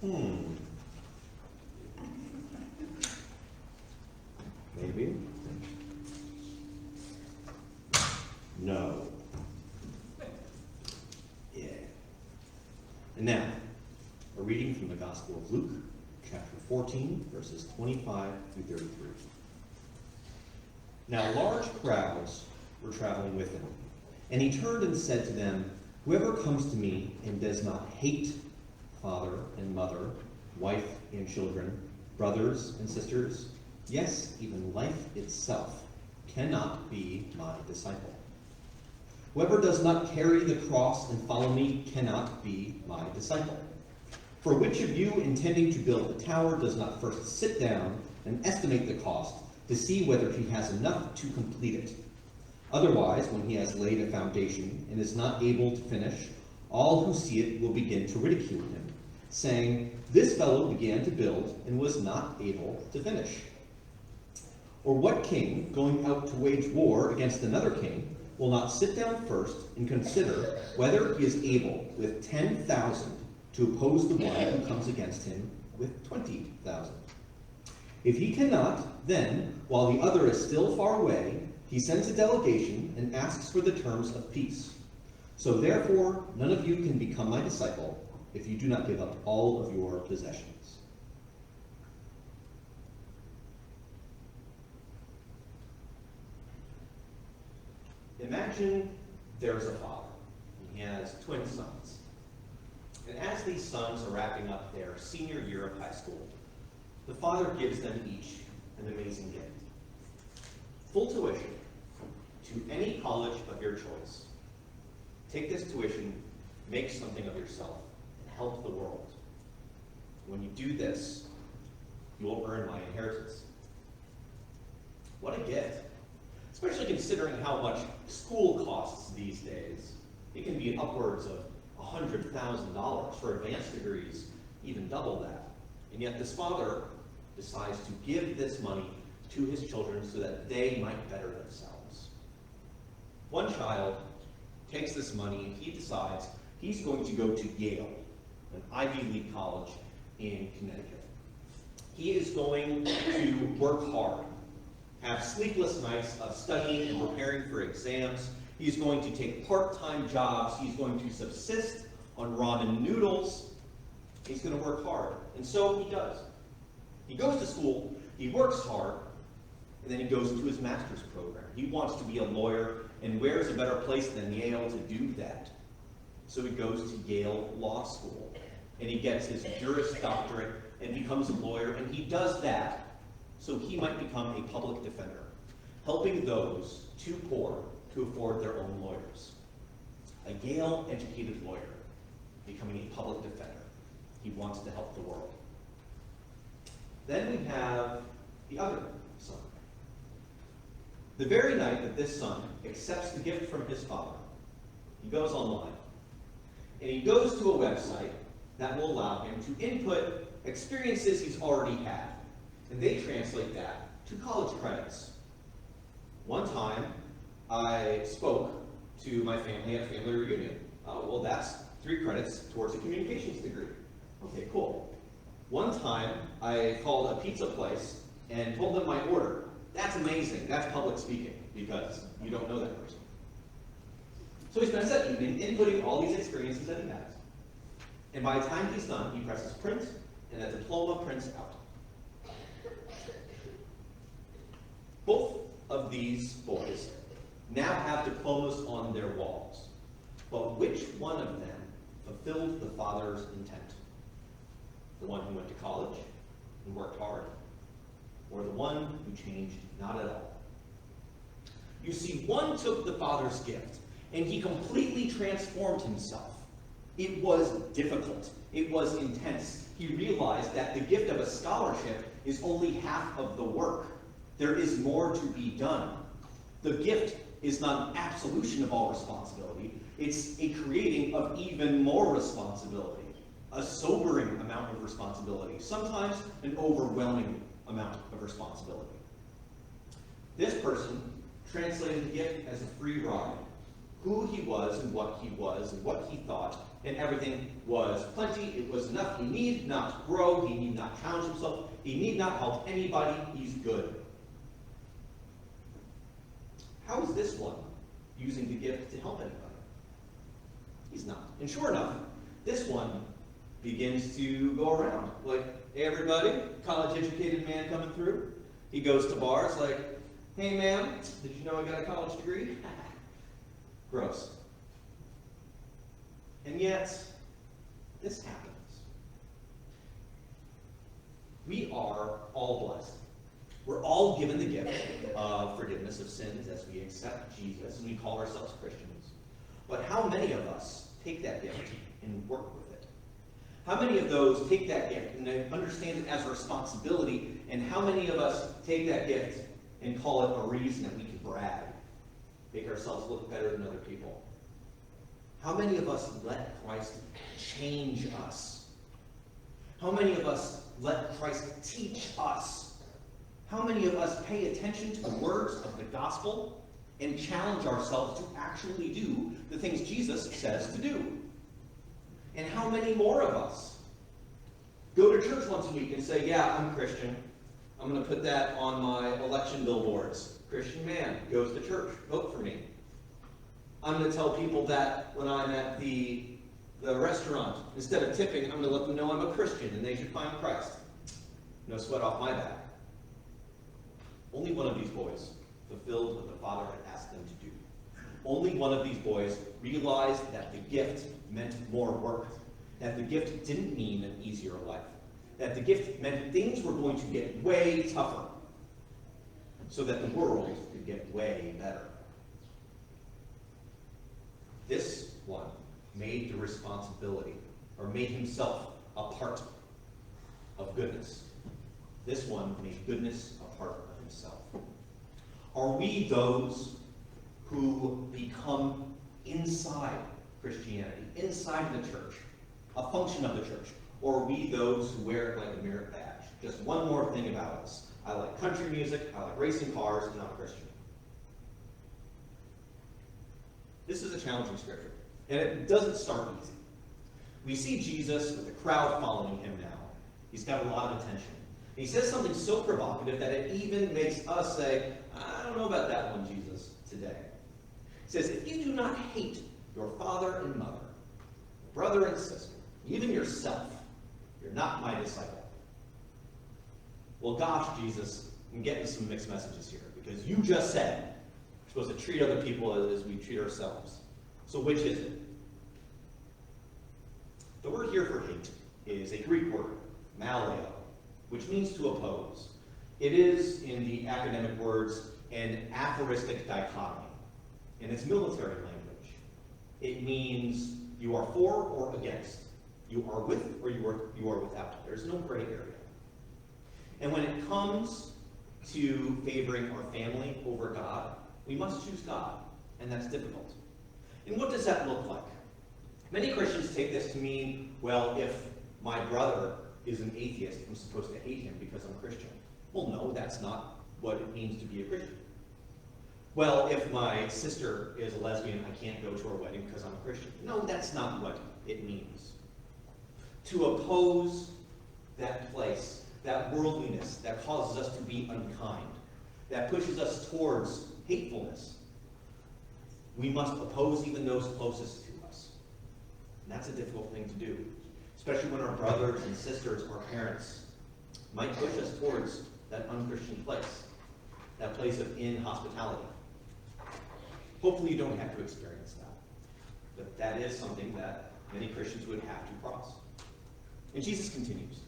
Hmm. Maybe. No. Yeah. And now, a reading from the Gospel of Luke, chapter 14, verses 25 through 33. Now large crowds were traveling with him, and he turned and said to them, "Whoever comes to me and does not hate father and mother, wife and children, brothers and sisters, yes, even life itself, cannot be my disciple. Whoever does not carry the cross and follow me cannot be my disciple. For which of you, intending to build a tower, does not first sit down and estimate the cost to see whether he has enough to complete it? Otherwise, when he has laid a foundation and is not able to finish, all who see it will begin to ridicule him, saying, 'This fellow began to build and was not able to finish.' Or what king, going out to wage war against another king, will not sit down first and consider whether he is able with 10,000 to oppose the one who comes against him with 20,000? If he cannot, then, while the other is still far away, he sends a delegation and asks for the terms of peace. So therefore, none of you can become my disciple if you do not give up all of your possessions." Imagine there's a father, and he has twin sons. And as these sons are wrapping up their senior year of high school, the father gives them each an amazing gift. Full tuition to any college of your choice. Take this tuition, make something of yourself, and help the world. When you do this, you will earn my inheritance. What a gift. Especially considering how much school costs these days. It can be upwards of $100,000 for advanced degrees, even double that. And yet this father decides to give this money to his children so that they might better themselves. One child takes this money and he decides he's going to go to Yale, an Ivy League college in Connecticut. He is going to work hard, have sleepless nights of studying and preparing for exams. He's going to take part-time jobs. He's going to subsist on ramen noodles. He's going to work hard. And so he does. He goes to school, he works hard, and then he goes to his master's program. He wants to be a lawyer, and where is a better place than Yale to do that? So he goes to Yale Law School, and he gets his Juris Doctorate and becomes a lawyer, and he does that so he might become a public defender, helping those too poor to afford their own lawyers. A Yale-educated lawyer becoming a public defender. He wants to help the world. Then we have the other son. The very night that this son accepts the gift from his father, he goes online, and he goes to a website that will allow him to input experiences he's already had, and they translate that to college credits. One time, I spoke to my family at a family reunion. Well, that's 3 credits towards a communications degree. Okay, cool. One time, I called a pizza place and told them my order. That's amazing. That's public speaking, because you don't know that person. So he spends that evening inputting all these experiences that he has. And by the time he's done, he presses print, and the diploma prints out. Both of these boys now have diplomas on their walls. But which one of them fulfilled the father's intent? The one who went to college and worked hard, or the one who changed not at all? You see, one took the father's gift, and he completely transformed himself. It was difficult. It was intense. He realized that the gift of a scholarship is only half of the work. There is more to be done. The gift is not an absolution of all responsibility. It's a creating of even more responsibility. A sobering amount of responsibility, sometimes an overwhelming amount of responsibility. This person translated the gift as a free ride, who he was and what he thought, and everything was plenty. It was enough. He need not grow. He need not challenge himself. He need not help anybody. He's good. How is this one using the gift to help anybody? He's not. And sure enough, this one begins to go around. Like, hey everybody, college-educated man coming through. He goes to bars like, hey ma'am, did you know I got a college degree? Gross. And yet, this happens. We are all blessed. We're all given the gift of forgiveness of sins as we accept Jesus and we call ourselves Christians. But how many of us take that gift and work with it? How many of those take that gift and understand it as a responsibility? And how many of us take that gift and call it a reason that we can brag, make ourselves look better than other people? How many of us let Christ change us? How many of us let Christ teach us? How many of us pay attention to the words of the gospel and challenge ourselves to actually do the things Jesus says to do? And how many more of us go to church once a week and say, yeah, I'm Christian. I'm going to put that on my election billboards. Christian man goes to church. Vote for me. I'm going to tell people that when I'm at the restaurant, instead of tipping, I'm going to let them know I'm a Christian and they should find Christ. No sweat off my back. Only one of these boys fulfilled what the Father had asked them to do. Only one of these boys realized that the gift meant more work, that the gift didn't mean an easier life, that the gift meant things were going to get way tougher, so that the world could get way better. This one made the responsibility, or made himself a part of goodness. This one made goodness a part of himself. Are we those who become inside Christianity, inside the church, a function of the church? Or are we those who wear it like a merit badge? Just one more thing about us. I like country music, I like racing cars, and I'm a Christian. This is a challenging scripture, and it doesn't start easy. We see Jesus with the crowd following him now. He's got a lot of attention. And he says something so provocative that it even makes us say, I don't know about that one, Jesus, today. He says, if you do not hate your father and mother, brother and sister, even yourself, you're not my disciple. Well, gosh, Jesus, I'm getting some mixed messages here, because you just said we're supposed to treat other people as we treat ourselves. So which is it? The word here for hate is a Greek word, maleo, which means to oppose. It is, in the academic words, an aphoristic dichotomy. In its military language, it means you are for or against. You are with or you are without. There's no gray area. And when it comes to favoring our family over God, we must choose God, and that's difficult. And what does that look like? Many Christians take this to mean, well, if my brother is an atheist, I'm supposed to hate him because I'm Christian. Well, no, that's not what it means to be a Christian. Well, if my sister is a lesbian, I can't go to her wedding because I'm a Christian. No, that's not what it means. To oppose that place, that worldliness that causes us to be unkind, that pushes us towards hatefulness, we must oppose even those closest to us. And that's a difficult thing to do, especially when our brothers and sisters, our parents, might push us towards that unchristian place, that place of inhospitality. Hopefully you don't have to experience that. But that is something that many Christians would have to cross. And Jesus continues.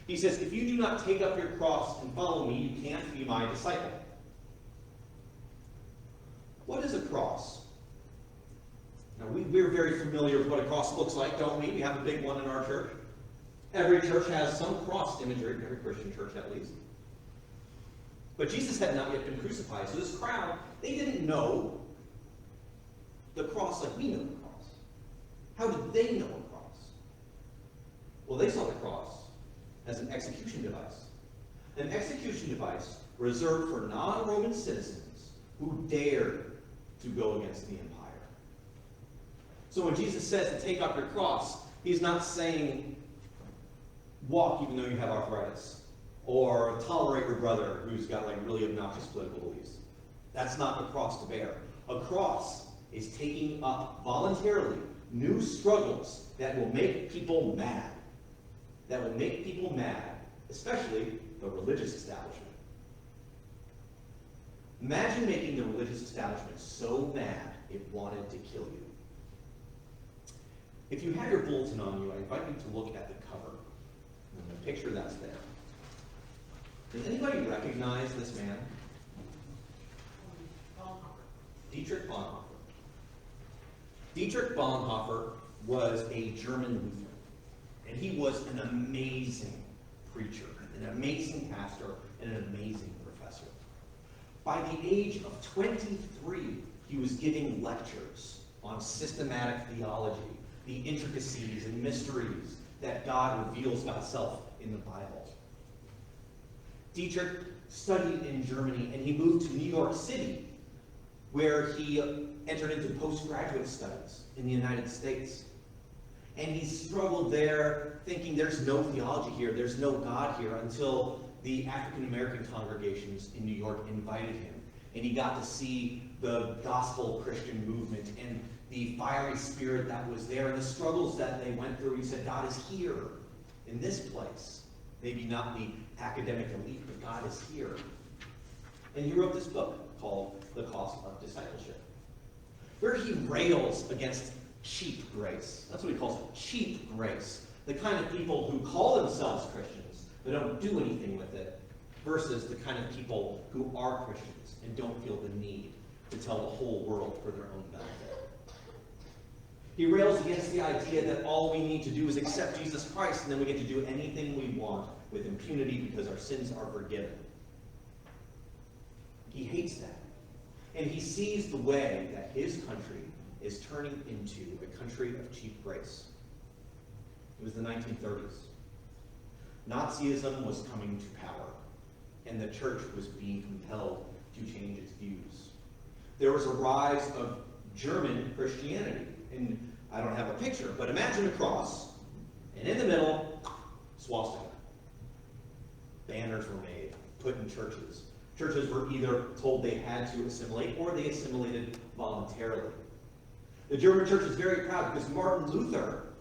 He says, if you do not take up your cross and follow me, you can't be my disciple. What is a cross? Now, we're very familiar with what a cross looks like, don't we? We have a big one in our church. Every church has some cross imagery, every Christian church at least. But Jesus had not yet been crucified, so this crowd, they didn't know the cross like we know the cross. How did they know a cross? Well, they saw the cross as an execution device. An execution device reserved for non-Roman citizens who dared to go against the empire. So when Jesus says to take up your cross, he's not saying walk even though you have arthritis, or tolerate your brother who's got like really obnoxious political beliefs. That's not the cross to bear. A cross is taking up voluntarily new struggles that will make people mad. That will make people mad, especially the religious establishment. Imagine making the religious establishment so mad it wanted to kill you. If you have your bulletin on you, I invite you to look at the cover. And the picture that's there. Does anybody recognize this man? Dietrich Bonhoeffer. Dietrich Bonhoeffer was a German Lutheran, and he was an amazing preacher, an amazing pastor, and an amazing professor. By the age of 23, he was giving lectures on systematic theology, the intricacies and mysteries that God reveals about himself in the Bible. Dietrich studied in Germany, and he moved to New York City, where he entered into postgraduate studies in the United States. And he struggled there, thinking there's no theology here, there's no God here, until the African American congregations in New York invited him. And he got to see the gospel Christian movement and the fiery spirit that was there and the struggles that they went through. He said, God is here in this place. Maybe not the academic elite, but God is here. And he wrote this book called The Cost of Discipleship, where he rails against cheap grace. That's what he calls it, cheap grace. The kind of people who call themselves Christians, but don't do anything with it, versus the kind of people who are Christians and don't feel the need to tell the whole world for their own benefit. He rails against the idea that all we need to do is accept Jesus Christ and then we get to do anything we want with impunity because our sins are forgiven. He hates that. And he sees the way that his country is turning into a country of cheap grace. It was the 1930s. Nazism was coming to power, and the church was being compelled to change its views. There was a rise of German Christianity. And I don't have a picture, but imagine a cross, and in the middle, swastika. Banners were made, put in churches. Churches were either told they had to assimilate, or they assimilated voluntarily. The German church is very proud because Martin Luther,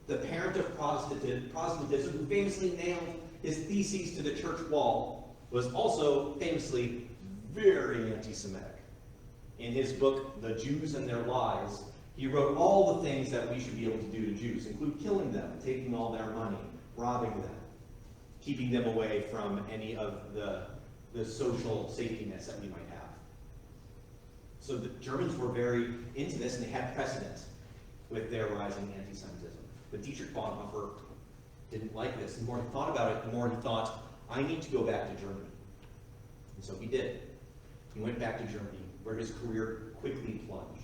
the parent of Protestantism, who famously nailed his theses to the church wall, was also famously very anti-Semitic. In his book, The Jews and Their Lies, he wrote all the things that we should be able to do to Jews, include killing them, taking all their money, robbing them, keeping them away from any of the social safety nets that we might have. So the Germans were very into this, and they had precedent with their rising anti-Semitism. But Dietrich Bonhoeffer didn't like this. The more he thought about it, the more he thought, I need to go back to Germany. And so he did. He went back to Germany, where his career quickly plunged.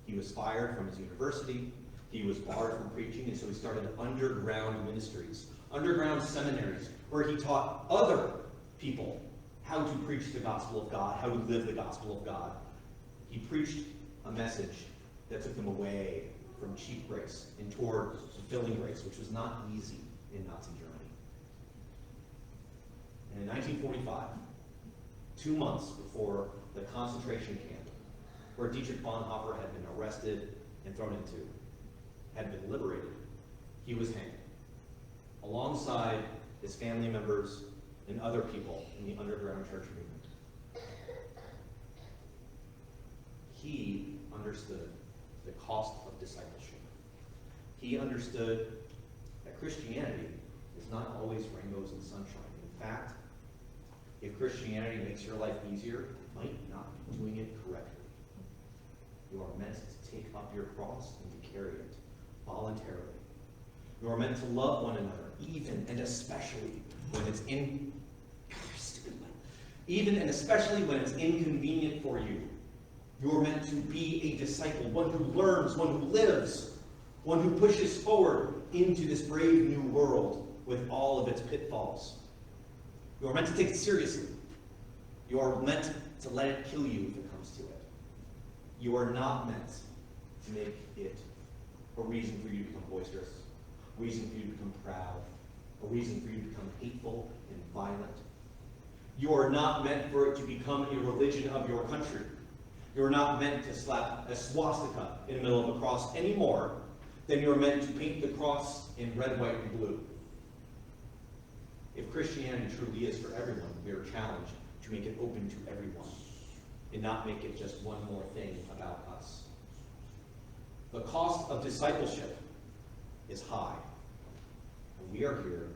He was fired from his university. He was barred from preaching, and so he started underground ministries, underground seminaries, where he taught other people how to preach the gospel of God, how to live the gospel of God. He preached a message that took them away from cheap grace and toward fulfilling grace, which was not easy in Nazi Germany. And in 1945, 2 months before the concentration camp where Dietrich Bonhoeffer had been arrested and thrown into, had been liberated, he was hanged, alongside his family members and other people in the underground church movement. He understood the cost of discipleship. He understood that Christianity is not always rainbows and sunshine. In fact, if Christianity makes your life easier, it might not be doing it correctly. You are meant to take up your cross and to carry it voluntarily. You are meant to love one another, even and especially when it's inconvenient for you. You are meant to be a disciple, one who learns, one who lives, one who pushes forward into this brave new world with all of its pitfalls. You are meant to take it seriously. You are meant to let it kill you if it comes to it. You are not meant to make it a reason for you to become boisterous, a reason for you to become proud, a reason for you to become hateful and violent. You are not meant for it to become a religion of your country. You are not meant to slap a swastika in the middle of a cross any more than you are meant to paint the cross in red, white, and blue. If Christianity truly is for everyone, we are challenged to make it open to everyone and not make it just one more thing about us. The cost of discipleship is high, and we are here